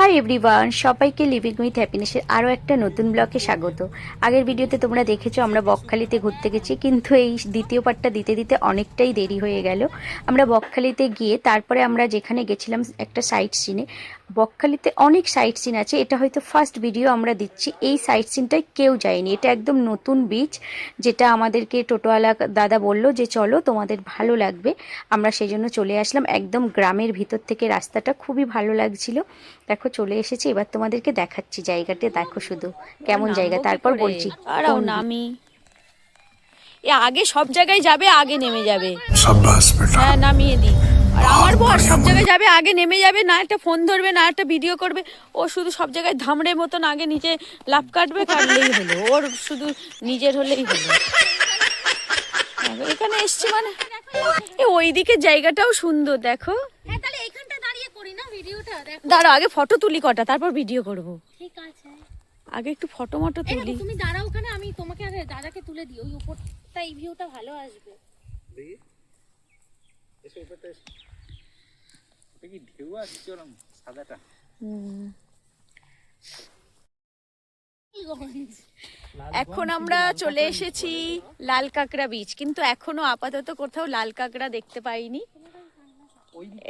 Hi everyone, সবাইকে living with হ্যাপিনেসের আরও একটা নতুন ব্লগে স্বাগত। আগের ভিডিওতে তোমরা দেখেছো আমরা বকখালিতে ঘুরতে গেছি, কিন্তু এই দ্বিতীয় পার্টটা দিতে দিতে অনেকটাই দেরি হয়ে গেল। আমরা বকখালিতে গিয়ে তারপরে আমরা যেখানে গেছিলাম একটা সাইট সিনে। বকখালিতে অনেক সাইট সিন আছে, এটা হয়তো ফার্স্ট ভিডিও আমরা দিচ্ছি। এই সাইট সিনটায় কেউ যায়নি, এটা একদম নতুন বিচ, যেটা আমাদেরকে টোটোওয়ালা দাদা বললো যে চলো তোমাদের ভালো লাগবে। আমরা সেই জন্য চলে আসলাম, একদম গ্রামের ভিতর থেকে রাস্তাটা খুবই ভালো লাগছিল। দেখো চলে এসেছি, এবার তোমাদেরকে দেখাচ্ছি জায়গাটা, দেখো শুধু কেমন জায়গা, তারপর বলছি। আরাও নামি এ আগে সব জায়গায় যাবে, আগে নেমে যাবে। হ্যাঁ নামিয়ে দি। আর আমার বর সব জায়গায় যাবে, আগে নেমে যাবে, না একটা ফোন ধরবে না একটা ভিডিও করবে। ও শুধু সব জায়গায় ধামড়ে মতন আগে নিচে লাফ কাটবে, কাটলেই হলো, ওর শুধু নিজের হলেই হলো। এখানে এসছি মানে ওই দিকের জায়গাটাও সুন্দর, দেখো। দাঁড়াও আগে ফটো তুলি কটা, তারপর ভিডিও করব। ঠিক আছে, আগে একটু ফটো মটো তুলি। তুমি দাঁড়াও ওখানে, আমি তোমাকে আগে দাদাকে তুলে দিই, ওই উপরটা এই ভিউটা ভালো আসবে। দেখি এসে উপরটা দেখি ঢেউ আসছে ওরকম সাদাটা। এখন আমরা চলে এসেছি লাল কাঁকড়া বিচ, কিন্তু এখনো আপাতত কোথাও লাল কাঁকড়া দেখতে পাইনি।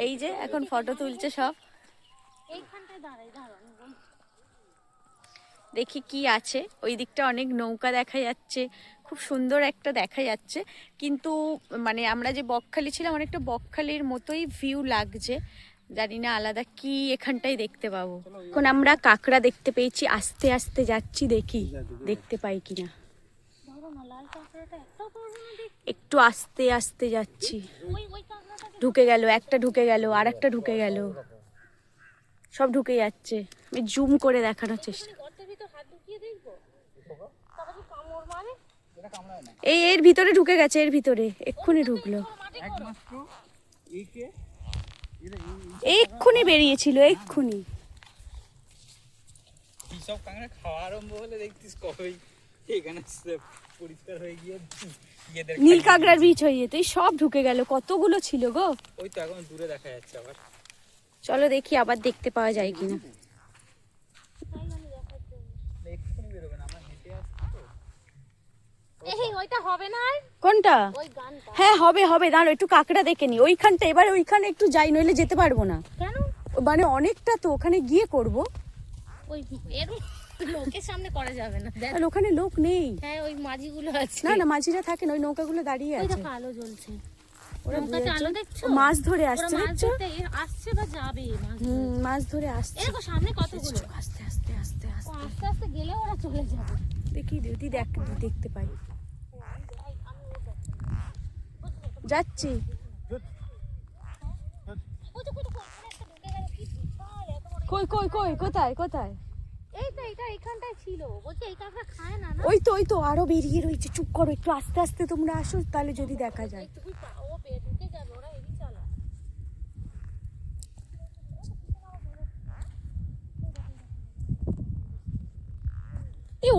এই যে এখন ফটো তুলছে সব, এইখানটায় দাঁড়াই, দাঁড়াও দেখি কি আছে। ওই দিকটা অনেক নৌকা দেখা যাচ্ছে, খুব সুন্দর একটা দেখা যাচ্ছে। কিন্তু মানে আমরা যে বকখালি ছিলাম, অনেকটা বকখালির মতোই ভিউ লাগছে, জানি না আলাদা কি এখানটাই দেখতে পাবো। এখন আমরা কাঁকড়া দেখতে পেয়েছি, আস্তে আস্তে যাচ্ছি, দেখি দেখতে পাই কিনা। লাল কাঁকড়াটা একটাও পারবো না দেখতে। একটু আস্তে আস্তে যাচ্ছি। ওই কাঁকড়াটা ঢুকে গেল, একটা ঢুকে গেল, আর একটা ঢুকে গেল, সব ঢুকে যাচ্ছে। আমি জুম করে দেখানোর চেষ্টা। গর্তের ভিতর হাত ঢুকিয়ে দেখবো, তবে কি কামড় মারে? এই এর ভিতরে ঢুকে গেছে, এর ভিতরে এক্ষুনি ঢুকলো, একমাত্র এইকে এক্ষুনি বেরিয়েছিল, এক্ষুনি। সব কাঁকড়া খাওয়া আরম্ভ হলে দেখতিস কবেই এখানে পরিষ্কার হয়ে গিয়ে ইয়েদের নীল কাঁকড়ার বীজ হয়ে যেত, এই সব ঢুকে গেল, কতগুলো ছিল গো। ওই তো এখন দূরে দেখা যাচ্ছে আবার। চলো দেখি আবার দেখতে পাওয়া যায় কিনা। এক্ষুনি বেরোবে না, আমরা হেঁটে আসছি তো। এই ওইটা হবে না আর? কোনটা? ওই গানটা হ্যাঁ হবে হবে, দাঁড়ো একটু কাঁকড়া দেখে নি ওইখানটা। এবার ওইখানে একটু যাই, নইলে যেতে পারবো না। কেন? মানে অনেকটা তো, ওখানে গিয়ে করব। ওই এর লোকের সামনে করা যাবে না, দেখ। আর ওখানে লোক নেই। হ্যাঁ ওই মাঝিগুলো আছে। না না, মাঝিরা থাকে না, ওই নৌকাগুলো দাঁড়িয়ে ওই আছে। দেখো আলো জ্বলছে, ওরা নৌকাতে আলো দেখছো? মাছ ধরে ওরা আসছে, মাছ দেখছো? ধরতে আসছে বা যাবে মাছ ধরতে। মাছ ধরে আসছে। এই দেখো সামনে কতগুলো। আস্তে আস্তে আস্তে ও আস্তে আস্তে আস্তে গেলে ওরা চলে যাবে। দেখি যদি দেখতে পাই। যাচ্ছি। ওই তো ওখানে একটা ঢুকে গেল, কি বিশাল, এত বড়। কই কই কই, কোথায় কোথায়? এই তো এটা এখানটায় ছিল, বলছি এই কাঁকড়া খায় না না? ওই তো আরো বেরিয়ে রয়েছে। চুপ করো, একটু আস্তে আস্তে তোমরা আসো, তাহলে যদি দেখা যায়। একটু ও ঢুকে যাবে, ওরা হেভি চালা।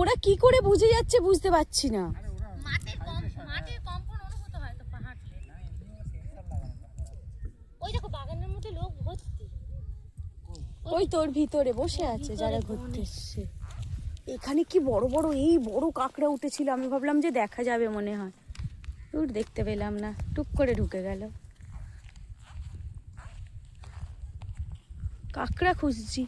ওরা কি করে বুঝে যাচ্ছে বুঝতে পারছি না। মাটির কম্পন অনুভূত হয় তো পাহাড়ে। ওই দেখো বাগানের মধ্যে লোক ভর্তি। ওই তোর ভিতরে বসে আছে যারা ঘুরতে এসছে। এখানে কি বড় বড়, এই বড় কাঁকড়া উঠেছিল, আমি ভাবলাম যে দেখা যাবে মনে হয়, দূর দেখতে পেলাম না, টুক করে ঢুকে গেল। কাঁকড়া খুঁজছি,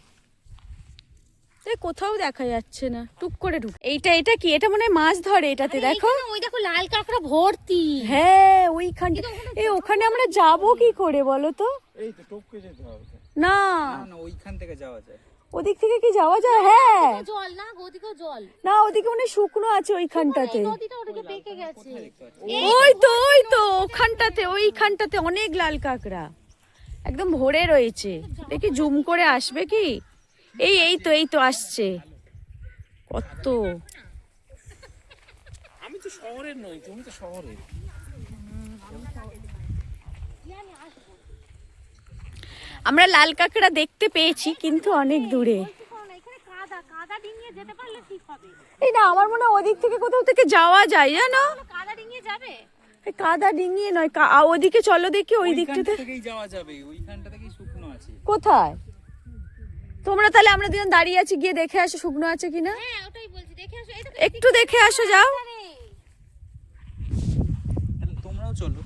কোথাও দেখা যাচ্ছে না, টুক করে ঢুক। এটা কি? এটা মনে হয় মাছ ধরে এটাতে, দেখো। ওই দেখো লাল কাঁকড়া ভর্তি। হ্যাঁ ওইখানটা। ওখানে আমরা যাব কি করে বলো তো? এই তো টপকে যেতে হবে। না না ওইখান থেকে যাওয়া যায়। ওদিক থেকে কি যাওয়া যায়? হ্যাঁ জল না, ওদিকেও জল না, ওদিকে মানে শুকনো আছে ওইখানটাতে। নদীটা ওদিকে পেকে গেছে। ওই তো ওইখানটাতে অনেক লাল কাঁকড়া একদম ভরে রয়েছে। দেখি জুম করে আসবে কি? এই তো আসছে। কত! আমি তো শহরের নই, তুমি তো শহরের। আমরা লাল কাঁকড়া দেখতে পেয়েছি, কিন্তু অনেক দূরে। কাদা ডিঙিয়ে যেতে পারলে ঠিক হবে। এই না, আমার মনে হয় ওদিক থেকে কোথাও থেকে যাওয়া যায়, জানো? কাদা ডিঙিয়ে যাবে? কাদা ডিঙিয়ে নয়, ওদিকে চলো দেখি, ওই দিকটাতে থেকেই যাওয়া যাবে, ওইখানটা থেকেই শুকনো আছে। কোথায়? তোমরা তাহলে আমরা দুজন দাঁড়িয়ে আছি, গিয়ে দেখে আসো শুকনো আছে কিনা। হ্যাঁ ওটাই বলছি, দেখে আসো। এই দেখো, একটু দেখে আসো, যাও তাহলে তোমরাও চলো।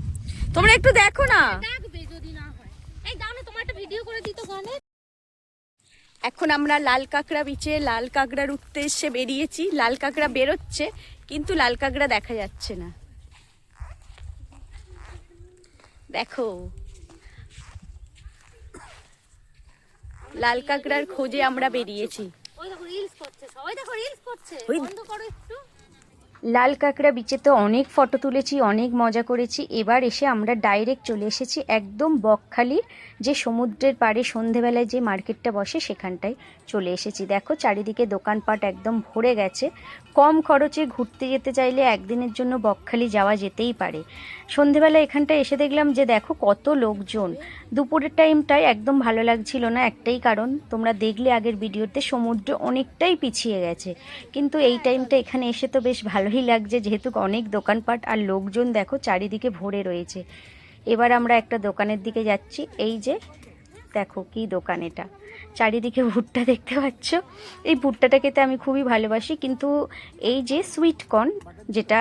তোমরা একটু দেখো না। ডাকবে যদি না হয়। এই দাও না, তোমার একটা ভিডিও করে দিত গানে। এখন আমরা লাল কাঁকড়া বিচে লাল কাঁকড়ার উদ্দেশ্যে বেরিয়েছি। লাল কাঁকড়া বেরোচ্ছে কিন্তু লাল কাঁকড়া দেখা যাচ্ছে না। দেখো লাল কাঁকড়ার খোঁজে আমরা বেরিয়েছি। ওই দেখো রিলস করছে, সবাই দেখো রিলস করছে। ওই বন্ধ করো একটু। লাল কাঁকড়া বিচে তো অনেক ফটো তুলেছি, অনেক মজা করেছি। এবার এসে আমরা ডাইরেক্ট চলে এসেছি একদম বকখালির যে সমুদ্রের পাড়ে সন্ধেবেলায় যে মার্কেটটা বসে সেখানটায় চলে এসেছি। দেখো চারিদিকে দোকানপাট একদম ভরে গেছে। কম খরচে ঘুরতে যেতে চাইলে একদিনের জন্য বকখালি যাওয়া যেতেই পারে। সন্ধেবেলা এখানটায় এসে দেখলাম যে দেখো কত লোকজন। দুপুরের টাইমটায় একদম ভালো লাগছিল না, একটাই কারণ তোমরা দেখলে আগের ভিডিওতে সমুদ্র অনেকটাই পিছিয়ে গেছে। কিন্তু এই টাইমটা এখানে এসে তো বেশ ভালোই লাগছে, যেহেতু অনেক দোকানপাট আর লোকজন দেখো চারিদিকে ভরে রয়েছে। এবার আমরা একটা দোকানের দিকে যাচ্ছি। এই যে দেখো কি দোকান এটা, চারিদিকে ভুট্টা দেখতে পাচ্ছ। এই ভুট্টাটা খেতে আমি খুবই ভালোবাসি, কিন্তু এই যে সুইট কর্ন যেটা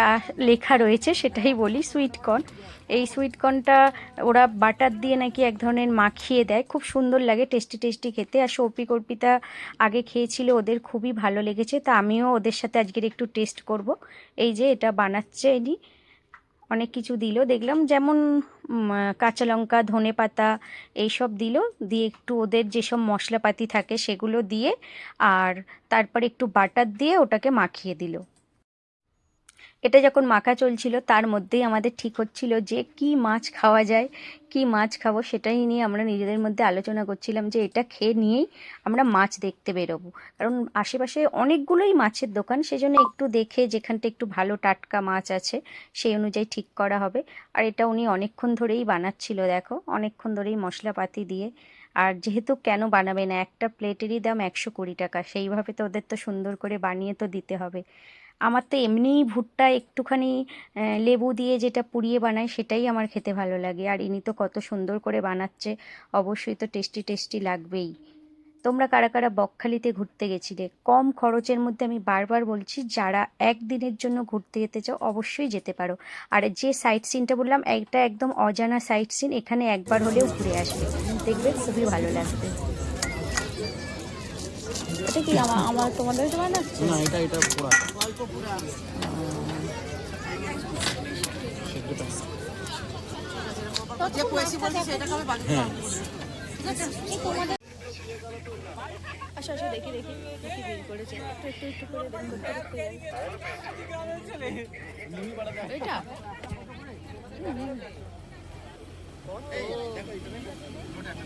লেখা রয়েছে সেটাই বলি সুইট কর্ন। এই সুইট কর্নটা ওরা বাটার দিয়ে নাকি এক ধরনের মাখিয়ে দেয়, খুব সুন্দর লাগে, টেস্টি টেস্টি খেতে। আর সৌপিক অর্পিতা আগে খেয়েছিল, ওদের খুবই ভালো লেগেছে, তা আমিও ওদের সাথে আজকের একটু টেস্ট করব। এই যে এটা বানাচ্ছে ইনি, অনেক কিছু দিল দেখলাম, যেমন কাঁচা লঙ্কা, ধনে পাতা এইসব দিল, দিয়ে একটু ওদের যেসব মশলাপাতি থাকে সেগুলো দিয়ে, আর তারপরে একটু বাটার দিয়ে ওটাকে মাখিয়ে দিল। এটা যখন মাখা চলছিল তার মধ্যেই আমাদের ঠিক হচ্ছিল যে কি মাছ খাওয়া যায়, কি মাছ খাবো, সেটাই নিয়ে আমরা নিজেদের মধ্যে আলোচনা করছিলাম যে এটা খেয়ে নিয়েই আমরা মাছ দেখতে বেরোবো। কারণ আশেপাশে অনেকগুলোই মাছের দোকান, সেজন্য একটু দেখে যেখানটা একটু ভালো টাটকা মাছ আছে সেই অনুযায়ী ঠিক করা হবে। আর এটা উনি অনেকক্ষণ ধরেই বানাচ্ছিল, দেখো অনেকক্ষণ ধরেই মশলাপাতি দিয়ে। আর যেহেতু কেন বানাবে না, একটা প্লেটেরই দাম 120 টাকা, সেইভাবে তো ওদের তো সুন্দর করে বানিয়ে তো দিতে হবে। আমার তো এমনিই ভুট্টা একটুখানি লেবু দিয়ে যেটা পুড়িয়ে বানায় সেটাই আমার খেতে ভালো লাগে, আর ইনি তো কত সুন্দর করে বানাচ্ছে, অবশ্যই তো টেস্টি টেস্টি লাগবেই। তোমরা কারা কারা বকখালিতে ঘুরতে গেছিলে কম খরচের মধ্যে? আমি বারবার বলছি, যারা একদিনের জন্য ঘুরতে যেতে চাও অবশ্যই যেতে পারো। আর যে সাইট সিনটা বললাম, এটা একদম অজানা সাইট সিন, এখানে একবার হলেও ঘুরে আসবে, দেখবে খুবই ভালো লাগবে। এটা কি আমার তোমাদের বানাচ্ছে? না এটা পোড়া হ্যাঁ। আচ্ছা আচ্ছা, দেখি দেখি দেখি বিল করেছে, একটু একটু একটু করে বের করতে করতে যাই। এটা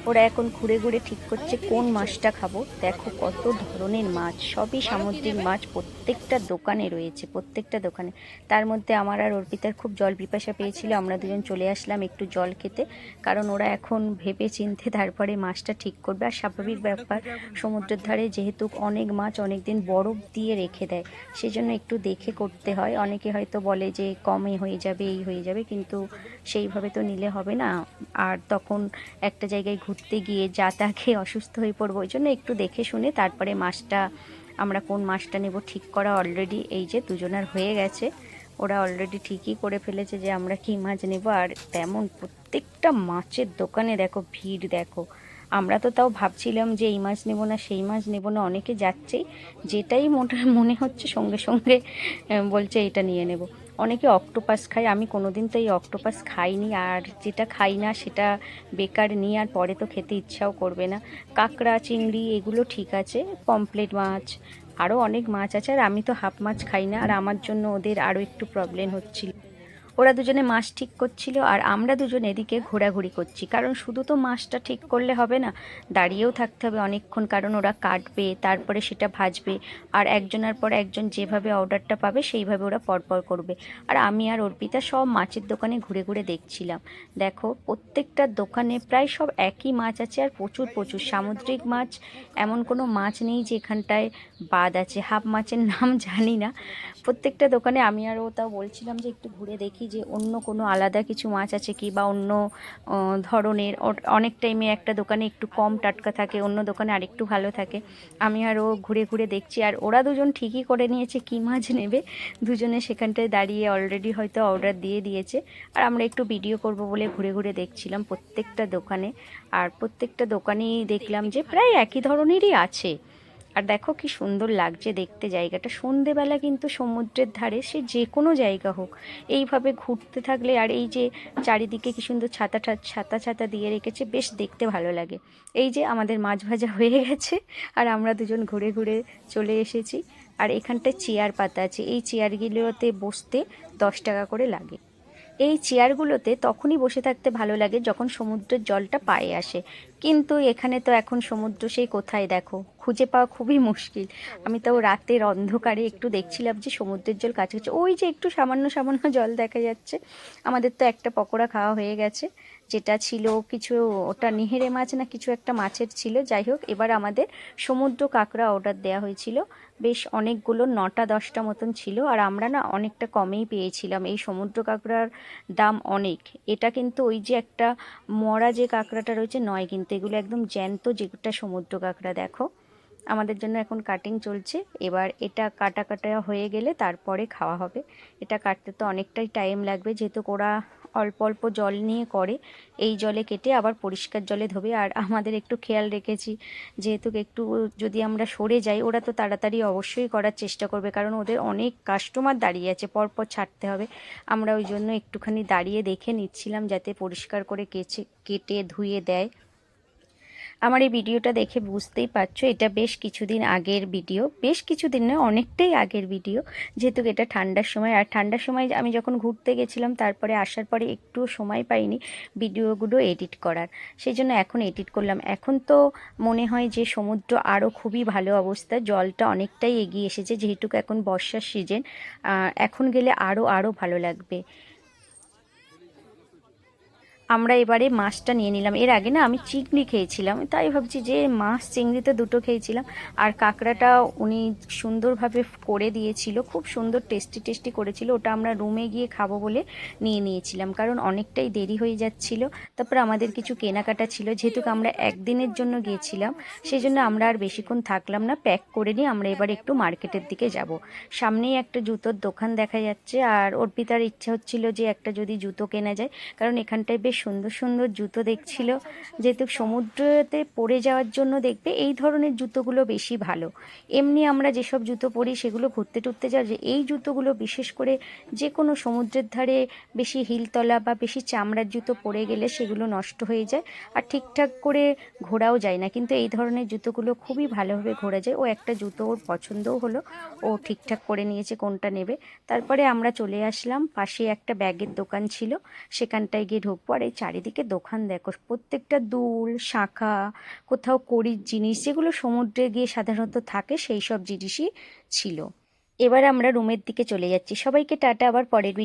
ওরা এখন ঘুরে ঘুরে ঠিক করছে কোন মাছটা খাবো। দেখো কত ধরনের মাছ, সবই সামুদ্রিক মাছ, প্রত্যেকটা দোকানে রয়েছে, প্রত্যেকটা দোকানে। তার মধ্যে আমার আর অর্পিতার খুব জল পিপাসা পেয়েছিল, আমরা দুজন চলে আসলাম একটু জল খেতে, কারণ ওরা এখন ভেবে চিন্তে তারপরে মাছটা ঠিক করবে। আর স্বাভাবিক ব্যাপার, সমুদ্রের ধারে যেহেতু অনেক মাছ অনেক দিন বরফ দিয়ে রেখে দেয়, সেজন্য একটু দেখে করতে হয়। অনেকে হয়তো বলে যে কমে হয়ে যাবে, এই হয়ে যাবে, কিন্তু সেইভাবে তো নিলে হবে না। আর তখন একটা জায়গায় ঘুরতে গিয়ে যা তা খেয়ে অসুস্থ হয়ে পড়বো, ওই জন্য একটু দেখে শুনে তারপরে মাছটা, আমরা কোন মাছটা নেব ঠিক করা অলরেডি এই যে দুজনার হয়ে গেছে। ওরা অলরেডি ঠিকই করে ফেলেছে যে আমরা কী মাছ নেব। আর তেমন প্রত্যেকটা মাছের দোকানে দেখো ভিড়, দেখো আমরা তো তাও ভাবছিলাম যে এই মাছ নেব না সেই মাছ নেব না, অনেকে যাচ্ছেই, যেটাই মনে হচ্ছে সঙ্গে সঙ্গে বলছে এটা নিয়ে নেব। অনেকে অক্টোপাস খায়, আমি কোনোদিন তো এই অক্টোপাস খাইনি, আর যেটা খাই না সেটা বেকার নিয়ে আর পরে তো খেতে ইচ্ছাও করবে না। কাঁকড়া, চিংড়ি এগুলো ঠিক আছে, পমফ্লেট মাছ, আরও অনেক মাছ আছে, আর আমি তো হাফ মাছ খাই না, আর আমার জন্য ওদের আরও একটু প্রবলেম হচ্ছিল। ওরা দুজনে মাছ ঠিক করছিল আর আমরা দুজন এদিকে ঘোরাঘুরি করছি, কারণ শুধু তো মাছটা ঠিক করলে হবে না, দাঁড়িয়েও থাকতে হবে অনেকক্ষণ, কারণ ওরা কাটবে তারপরে সেটা ভাজবে, আর একজনের পর একজন যেভাবে অর্ডারটা পাবে সেইভাবে ওরা পরপর করবে। আর আমি আর অর্পিতা সব মাছের দোকানে ঘুরে ঘুরে দেখছিলাম। দেখো প্রত্যেকটা দোকানে প্রায় সব একই মাছ আছে, আর প্রচুর প্রচুর সামুদ্রিক মাছ, এমন কোনো মাছ নেই যে এখানটায় বাদ আছে। হাফ মাছের নাম জানি না, প্রত্যেকটা দোকানে আমি আর ও তাও বলছিলাম যে একটু ঘুরে দেখি, যে অন্য কোনো আলাদা কিছু মাছ আছে কি, বা অন্য ধরনের। অনেক টাইমে একটা দোকানে একটু কম টাটকা থাকে, অন্য দোকানে আরেকটু ভালো থাকে। আমি আর ও ঘুরে ঘুরে দেখছি, আর ওরা দুজন ঠিকই করে নিয়েছে কী মাছ নেবে। দুজনে সেখানটায় দাঁড়িয়ে অলরেডি হয়তো অর্ডার দিয়ে দিয়েছে, আর আমরা একটু ভিডিও করব বলে ঘুরে ঘুরে দেখছিলাম প্রত্যেকটা দোকানে। আর প্রত্যেকটা দোকানেই দেখলাম যে প্রায় একই ধরনেরই আছে। আর দেখো কি সুন্দর লাগছে দেখতে জায়গাটা। সন্ধেবেলা কিন্তু সমুদ্রের ধারে, সে যে কোনো জায়গা হোক, এইভাবে ঘুরতে থাকলে, আর এই যে চারিদিকে কি সুন্দর ছাতা ছাতা ছাতা দিয়ে রেখেছে, বেশ দেখতে ভালো লাগে। এই যে আমাদের মাছ ভাজা হয়ে গেছে, আর আমরা দুজন ঘুরে ঘুরে চলে এসেছি। আর এখানটায় চেয়ার পাতা আছে, এই চেয়ারগুলোতে বসতে 10 টাকা করে লাগে। এই চেয়ারগুলোতে তখনই বসে থাকতে ভালো লাগে যখন সমুদ্রের জলটা পায়ে আসে, কিন্তু এখানে তো এখন সমুদ্র সেই কোথায়, দেখো খুঁজে পাওয়া খুবই মুশকিল। আমি তাও রাতের অন্ধকারে একটু দেখছিলাম যে সমুদ্রের জল কাছাকাছি, ওই যে একটু সামান্য সামান্য জল দেখা যাচ্ছে। আমাদের তো একটা পকোড়া খাওয়া হয়ে গেছে, যেটা ছিল কিছু, ওটা নিহেরে মাছ না কিছু একটা মাছের ছিল। যাই হোক, এবার আমাদের সমুদ্র কাঁকড়া অর্ডার দেওয়া হয়েছিল, বেশ অনেকগুলো, 9টা 10টা মতন ছিল। আর আমরা না অনেকটা কমেই পেয়েছিলাম। এই সমুদ্র কাঁকড়ার দাম অনেক। এটা কিন্তু ওই যে একটা মরা যে কাঁকড়াটা রয়েছে নয়, কিন্তু এগুলো একদম জ্যান্ত যেটা সমুদ্র কাঁকড়া। দেখো আমাদের জন্য এখন কাটিং চলছে, এবার এটা কাটা কাটা হয়ে গেলে তারপরে খাওয়া হবে। এটা কাটতে তো অনেকটাই টাইম লাগবে, যেহেতু ওরা অল্প অল্প জল নিয়ে করে, এই জলে কেটে আবার পরিষ্কার জলে ধোবে। আর আমাদের একটু খেয়াল রেখেছি, যেহেতু একটু যদি আমরা সরে যাই, ওরা তো তাড়াতাড়ি অবশ্যই করার চেষ্টা করবে, কারণ ওদের অনেক কাস্টমার দাঁড়িয়ে আছে, পরপর ছাড়তে হবে। আমরা ওই জন্য একটুখানি দাঁড়িয়ে দেখে নিচ্ছিলাম যাতে পরিষ্কার করে কেটে ধুয়ে দেয়। আমার এই ভিডিওটা দেখে বুঝতেই পারছো এটা বেশ কিছুদিন আগের ভিডিও, বেশ কিছুদিন নয় অনেকটাই আগের ভিডিও, যেহেতু এটা ঠান্ডার সময়। আর ঠান্ডার সময় আমি যখন ঘুরতে গেছিলাম, তারপরে আসার পরে একটুও সময় পাইনি ভিডিওগুলো এডিট করার, সেই জন্য এখন এডিট করলাম। এখন তো মনে হয় যে সমুদ্র আরও খুবই ভালো অবস্থা, জলটা অনেকটাই এগিয়ে এসেছে, যেহেতু এখন বর্ষার সিজন। এখন গেলে আরও আরও ভালো লাগবে। আমরা এবারে মাছটা নিয়ে নিলাম। এর আগে না আমি চিংড়ি খেয়েছিলাম, তাই ভাবছি যে মাছ চিংড়িতে দুটো খেয়েছিলাম। আর কাঁকড়াটা উনি সুন্দরভাবে করে দিয়েছিল, খুব সুন্দর টেস্টি টেস্টি করেছিল। ওটা আমরা রুমে গিয়ে খাবো বলে নিয়ে নিয়েছিলাম, কারণ অনেকটাই দেরি হয়ে যাচ্ছিল। তারপর আমাদের কিছু কেনাকাটা ছিল, যেহেতু আমরা একদিনের জন্য গিয়েছিলাম, সেই জন্য আমরা আর বেশিক্ষণ থাকলাম না, প্যাক করে নিয়ে আমরা এবার একটু মার্কেটের দিকে যাব। সামনেই একটা জুতোর দোকান দেখা যাচ্ছে, আর অর্পিতার ইচ্ছা হচ্ছিল যে একটা যদি জুতো কেনা যায়, কারণ এখানটায় বেশ সুন্দর সুন্দর জুতো দেখছিল। যেহেতু সমুদ্রতে পরে যাওয়ার জন্য দেখবে এই ধরনের জুতোগুলো বেশি ভালো। এমনি আমরা যেসব জুতো পরি সেগুলো ঘুরতে টুরতে যাওয়া, যে এই জুতোগুলো বিশেষ করে যে কোনো সমুদ্রের ধারে বেশি হিলতলা বা বেশি চামড়ার জুতো পরে গেলে সেগুলো নষ্ট হয়ে যায়, আর ঠিকঠাক করে ঘোরাও যায় না। কিন্তু এই ধরনের জুতোগুলো খুবই ভালোভাবে ঘোরা যায়। ও একটা জুতো ওর পছন্দও হলো, ও ঠিকঠাক করে নিয়েছে কোনটা নেবে। তারপরে আমরা চলে আসলাম, পাশে একটা ব্যাগের দোকান ছিল, সেখানটায় গিয়ে ঢুকবো। আর এই চারিদিকে দোকান দেখো, প্রত্যেকটা দুল শাঁখা, কোথাও কড়ির জিনিস, যেগুলো সমুদ্রে গিয়ে সাধারণত থাকে সেই সব জিনিসই ছিল। এবার আমরা রুমের দিকে চলে যাচ্ছি। সবাইকে টাটা, আবার পরের ভিডিও।